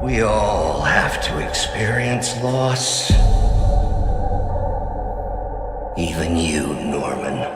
We all have to experience loss. Even you, Norman.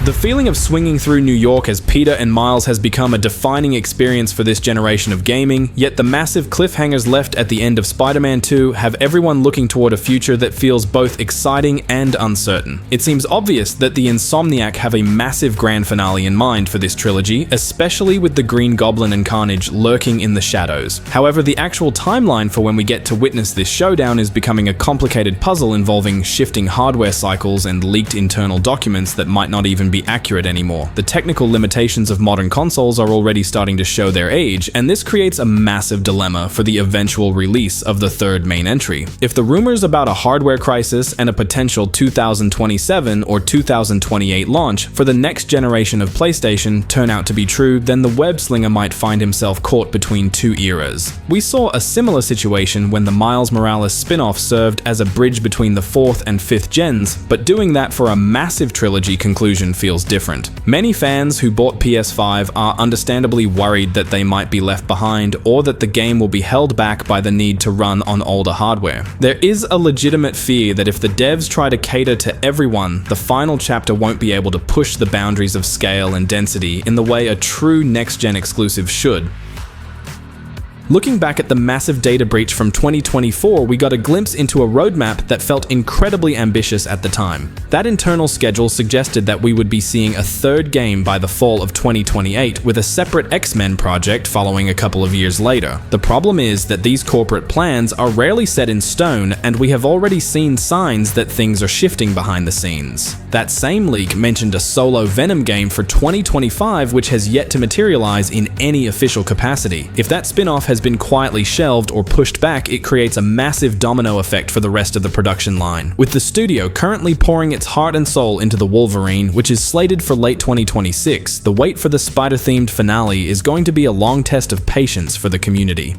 The feeling of swinging through New York as Peter and Miles has become a defining experience for this generation of gaming, yet the massive cliffhangers left at the end of Spider-Man 2 have everyone looking toward a future that feels both exciting and uncertain. It seems obvious that the Insomniac have a massive grand finale in mind for this trilogy, especially with the Green Goblin and Carnage lurking in the shadows. However, the actual timeline for when we get to witness this showdown is becoming a complicated puzzle involving shifting hardware cycles and leaked internal documents that might not even be accurate anymore. The technical limitations of modern consoles are already starting to show their age, and this creates a massive dilemma for the eventual release of the third main entry. If the rumors about a hardware crisis and a potential 2027 or 2028 launch for the next generation of PlayStation turn out to be true, then the web-slinger might find himself caught between two eras. We saw a similar situation when the Miles Morales spin-off served as a bridge between the 4th and 5th gens, but doing that for a massive trilogy conclusion feels different. Many fans who bought PS5 are understandably worried that they might be left behind or that the game will be held back by the need to run on older hardware. There is a legitimate fear that if the devs try to cater to everyone, the final chapter won't be able to push the boundaries of scale and density in the way a true next-gen exclusive should. Looking back at the massive data breach from 2024, we got a glimpse into a roadmap that felt incredibly ambitious at the time. That internal schedule suggested that we would be seeing a third game by the fall of 2028, with a separate X-Men project following a couple of years later. The problem is that these corporate plans are rarely set in stone, and we have already seen signs that things are shifting behind the scenes. That same leak mentioned a solo Venom game for 2025, which has yet to materialize in any official capacity. If that spin-off has been quietly shelved or pushed back, it creates a massive domino effect for the rest of the production line. With the studio currently pouring its heart and soul into the Wolverine, which is slated for late 2026, the wait for the Spider-themed finale is going to be a long test of patience for the community.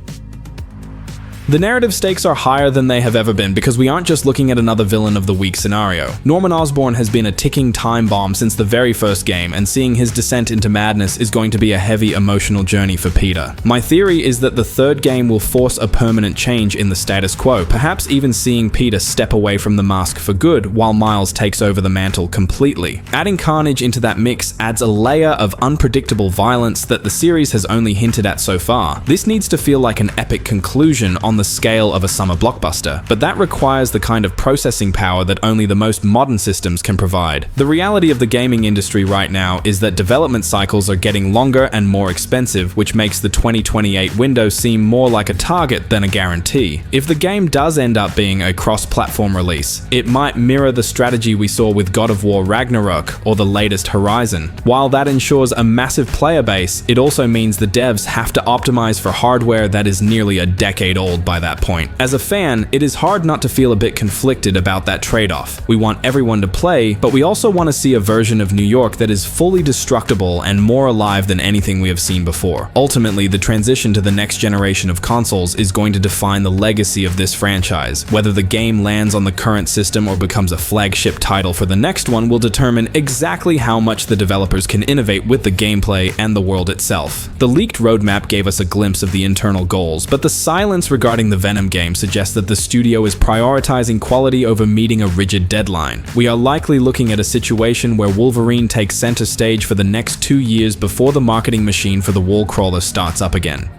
The narrative stakes are higher than they have ever been because we aren't just looking at another villain of the week scenario. Norman Osborn has been a ticking time bomb since the very first game, and seeing his descent into madness is going to be a heavy emotional journey for Peter. My theory is that the third game will force a permanent change in the status quo, perhaps even seeing Peter step away from the mask for good while Miles takes over the mantle completely. Adding Carnage into that mix adds a layer of unpredictable violence that the series has only hinted at so far. This needs to feel like an epic conclusion on the scale of a summer blockbuster, but that requires the kind of processing power that only the most modern systems can provide. The reality of the gaming industry right now is that development cycles are getting longer and more expensive, which makes the 2028 window seem more like a target than a guarantee. If the game does end up being a cross-platform release, it might mirror the strategy we saw with God of War Ragnarok or the latest Horizon. While that ensures a massive player base, it also means the devs have to optimize for hardware that is nearly a decade old by that point. As a fan, it is hard not to feel a bit conflicted about that trade-off. We want everyone to play, but we also want to see a version of New York that is fully destructible and more alive than anything we have seen before. Ultimately, the transition to the next generation of consoles is going to define the legacy of this franchise. Whether the game lands on the current system or becomes a flagship title for the next one will determine exactly how much the developers can innovate with the gameplay and the world itself. The leaked roadmap gave us a glimpse of the internal goals, but the silence regarding the Venom game suggests that the studio is prioritizing quality over meeting a rigid deadline. We are likely looking at a situation where Wolverine takes center stage for the next 2 years before the marketing machine for the Wallcrawler starts up again.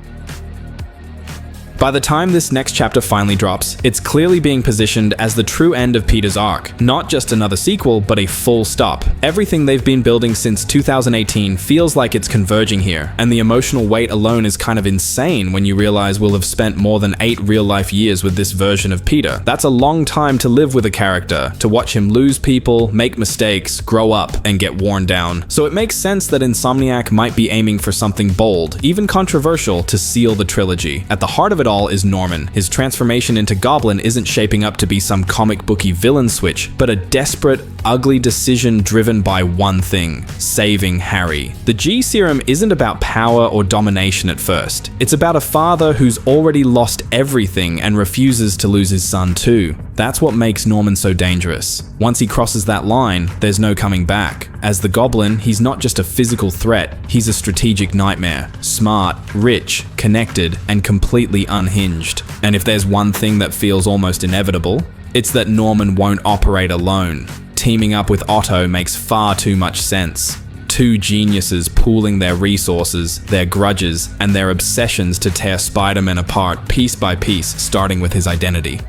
By the time this next chapter finally drops, it's clearly being positioned as the true end of Peter's arc. Not just another sequel, but a full stop. Everything they've been building since 2018 feels like it's converging here, and the emotional weight alone is kind of insane when you realize we'll have spent more than 8 real-life years with this version of Peter. That's a long time to live with a character, to watch him lose people, make mistakes, grow up, and get worn down. So it makes sense that Insomniac might be aiming for something bold, even controversial, to seal the trilogy. At the heart of it all is Norman. His transformation into Goblin isn't shaping up to be some comic booky villain switch, but a desperate, ugly decision driven by one thing: saving Harry. The G serum isn't about power or domination at first. It's about a father who's already lost everything and refuses to lose his son too. That's what makes Norman so dangerous. Once he crosses that line, there's no coming back. As the Goblin, he's not just a physical threat, he's a strategic nightmare. Smart, rich, connected, and completely unhinged. And if there's one thing that feels almost inevitable, it's that Norman won't operate alone. Teaming up with Otto makes far too much sense. Two geniuses pooling their resources, their grudges, and their obsessions to tear Spider-Man apart piece by piece, starting with his identity.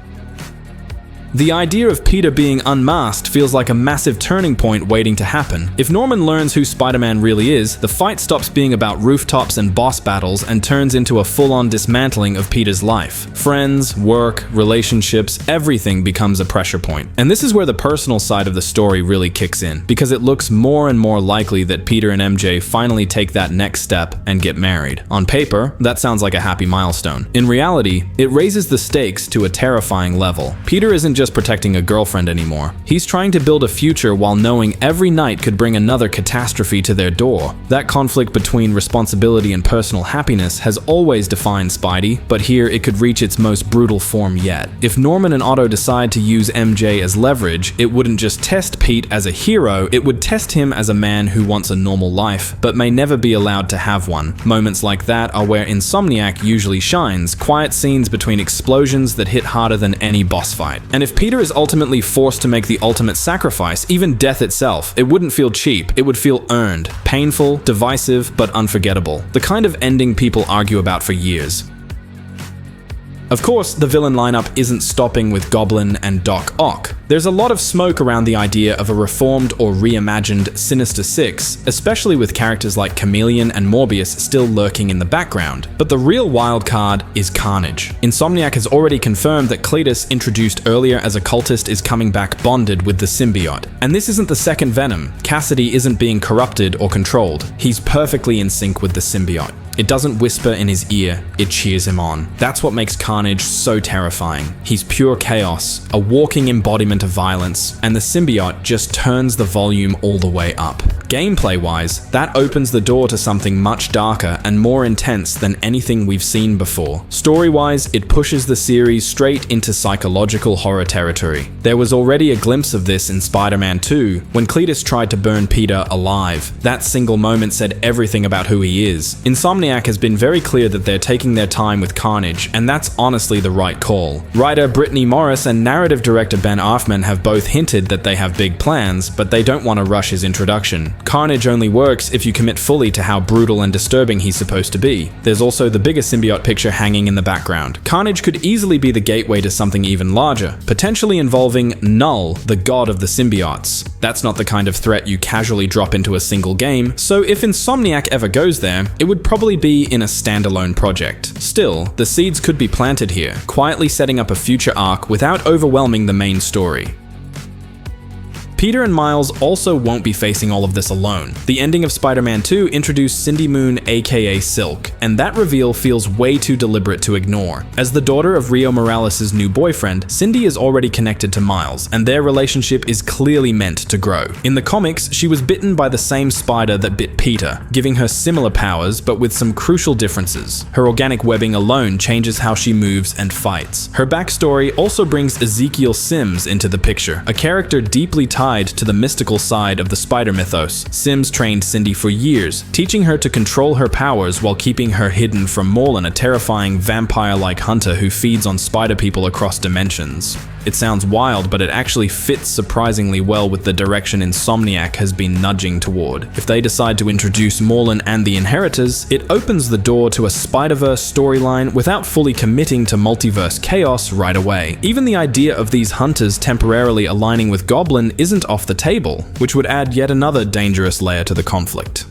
The idea of Peter being unmasked feels like a massive turning point waiting to happen. If Norman learns who Spider-Man really is, the fight stops being about rooftops and boss battles and turns into a full-on dismantling of Peter's life. Friends, work, relationships, everything becomes a pressure point. And this is where the personal side of the story really kicks in, because it looks more and more likely that Peter and MJ finally take that next step and get married. On paper, that sounds like a happy milestone. In reality, it raises the stakes to a terrifying level. Peter isn't just protecting a girlfriend anymore. He's trying to build a future while knowing every night could bring another catastrophe to their door. That conflict between responsibility and personal happiness has always defined Spidey, but here it could reach its most brutal form yet. If Norman and Otto decide to use MJ as leverage, it wouldn't just test Pete as a hero, it would test him as a man who wants a normal life, but may never be allowed to have one. Moments like that are where Insomniac usually shines, quiet scenes between explosions that hit harder than any boss fight. And if Peter is ultimately forced to make the ultimate sacrifice, even death itself, it wouldn't feel cheap, it would feel earned, painful, divisive, but unforgettable. The kind of ending people argue about for years. Of course, the villain lineup isn't stopping with Goblin and Doc Ock. There's a lot of smoke around the idea of a reformed or reimagined Sinister Six, especially with characters like Chameleon and Morbius still lurking in the background. But the real wild card is Carnage. Insomniac has already confirmed that Cletus, introduced earlier as a cultist, is coming back bonded with the symbiote. And this isn't the second Venom. Cassidy isn't being corrupted or controlled. He's perfectly in sync with the symbiote. It doesn't whisper in his ear, it cheers him on. That's what makes Carnage so terrifying. He's pure chaos, a walking embodiment of violence, and the symbiote just turns the volume all the way up. Gameplay-wise, that opens the door to something much darker and more intense than anything we've seen before. Story-wise, it pushes the series straight into psychological horror territory. There was already a glimpse of this in Spider-Man 2, when Cletus tried to burn Peter alive. That single moment said everything about who he is. Insomniac has been very clear that they're taking their time with Carnage, and that's honestly the right call. Writer Brittany Morris and narrative director Ben Affleck have both hinted that they have big plans, but they don't want to rush his introduction. Carnage only works if you commit fully to how brutal and disturbing he's supposed to be. There's also the bigger symbiote picture hanging in the background. Carnage could easily be the gateway to something even larger, potentially involving Null, the god of the symbiotes. That's not the kind of threat you casually drop into a single game, so if Insomniac ever goes there, it would probably be in a standalone project. Still, the seeds could be planted here, quietly setting up a future arc without overwhelming the main story. Peter and Miles also won't be facing all of this alone. The ending of Spider-Man 2 introduced Cindy Moon aka Silk, and that reveal feels way too deliberate to ignore. As the daughter of Rio Morales' new boyfriend, Cindy is already connected to Miles, and their relationship is clearly meant to grow. In the comics, she was bitten by the same spider that bit Peter, giving her similar powers but with some crucial differences. Her organic webbing alone changes how she moves and fights. Her backstory also brings Ezekiel Sims into the picture, a character deeply tied to the mystical side of the spider mythos. Sims trained Cindy for years, teaching her to control her powers while keeping her hidden from Morlun, a terrifying vampire-like hunter who feeds on spider people across dimensions. It sounds wild, but it actually fits surprisingly well with the direction Insomniac has been nudging toward. If they decide to introduce Morlun and the Inheritors, it opens the door to a Spider-Verse storyline without fully committing to multiverse chaos right away. Even the idea of these hunters temporarily aligning with Goblin isn't off the table, which would add yet another dangerous layer to the conflict.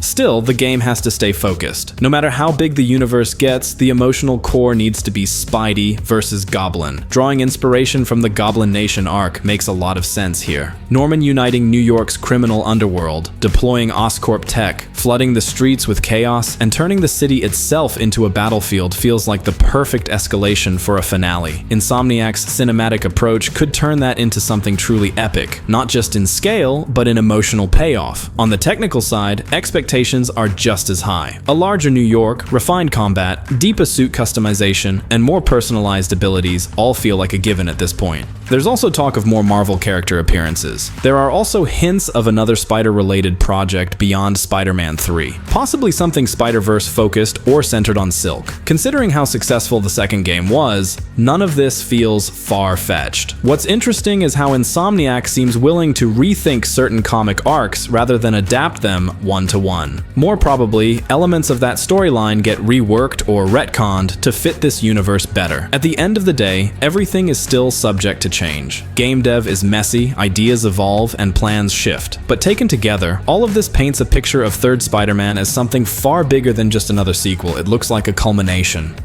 Still, the game has to stay focused. No matter how big the universe gets, the emotional core needs to be Spidey versus Goblin. Drawing inspiration from the Goblin Nation arc makes a lot of sense here. Norman uniting New York's criminal underworld, deploying Oscorp tech, flooding the streets with chaos, and turning the city itself into a battlefield feels like the perfect escalation for a finale. Insomniac's cinematic approach could turn that into something truly epic, not just in scale, but in emotional payoff. On the technical side, expectations expectations are just as high. A larger New York, refined combat, deeper suit customization, and more personalized abilities all feel like a given at this point. There's also talk of more Marvel character appearances. There are also hints of another Spider-related project beyond Spider-Man 3, possibly something Spider-Verse focused or centered on Silk. Considering how successful the second game was, none of this feels far-fetched. What's interesting is how Insomniac seems willing to rethink certain comic arcs rather than adapt them one-to-one. More probably, elements of that storyline get reworked or retconned to fit this universe better. At the end of the day, everything is still subject to change. Game dev is messy, ideas evolve, and plans shift. But taken together, all of this paints a picture of Third Spider-Man as something far bigger than just another sequel. It looks like a culmination.